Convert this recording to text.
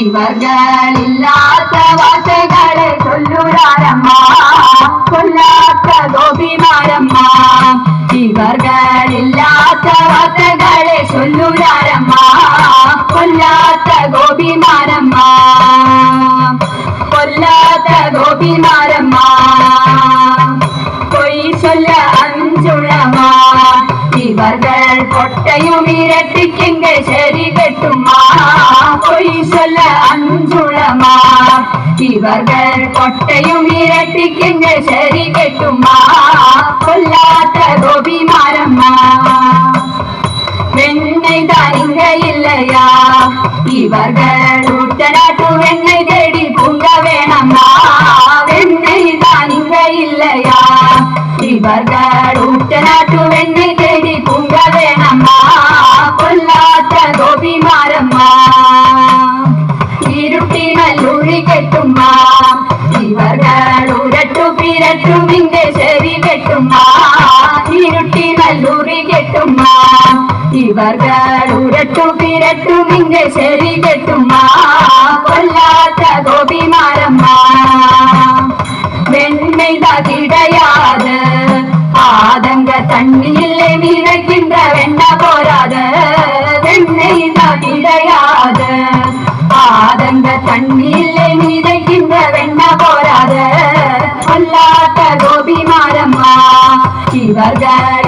ഇവർകളില്ലാത്ത വാർത്തകളെ ചൊല്ലുരാരമ്മ കൊല്ലാത്ത ഗോപിമാരമ്മ ഇവർകളില്ലാത്ത വാർത്തകളെ ചൊല്ലുരാരമ്മ കൊല്ലാത്ത ഗോപിമാരമ്മ കൊല്ലാത്ത ഗോപിമാരമ്മ പൊയ് ചൊല്ല അഞ്ചുളമ ഇവർകൾ കൊട്ടയും ഇരട്ടിക്കെങ്കിൽ ശരി കെട്ടുമാ പൊയ് ചൊല്ല അഞ്ചുളമ ഇവർകൾ കൊട്ടയും ഇരട്ടിക്കെങ്കിൽ ശരി കെട്ടുമാ കൊല്ലാത്ത ഗോപിമാരമ്മ വെണ്ണை தானிங்கையில்லையா இவர்கள் ஊட்டநாட்டு வெண்ணெய் தேடி பூங்க வேணம்மா வெண்ணை தானிங்கையில்லையா இவர்கள் ஊட்டநாட்டு வெண்ணெய் தேடி பூங்க வேணம்மா கொல்லாத்த கோபிமாரம்மா ഇരുട്ടി നല്ലൂരി കെട്ടുമ്മാ ഇവர்கள் ഉരട്ടു പിരട്ടും ഇங்கே ശരി കെട്ടുമ്മാ ഇരുട്ടി നല്ലൂരി കെട്ടുമ്മാ ഇവർകൾ ഉരട്ടു പിരട്ടും ഇங்கே ശരി കെട്ടുമ്മാ കൊല്ലാത്ത ഗോപിമാരമ്മ வெண்மைதா கிடையாது ஆதங்க தண்ணியிலே நினைக்கின்ற வெண்ண போராத வெண்மைதா கிடையாது ஆதங்க தண்ணியிலே நினைக்கின்ற வெண்ண போராத கொல்லாத்த கோபிமாரம்மா இவர்கள்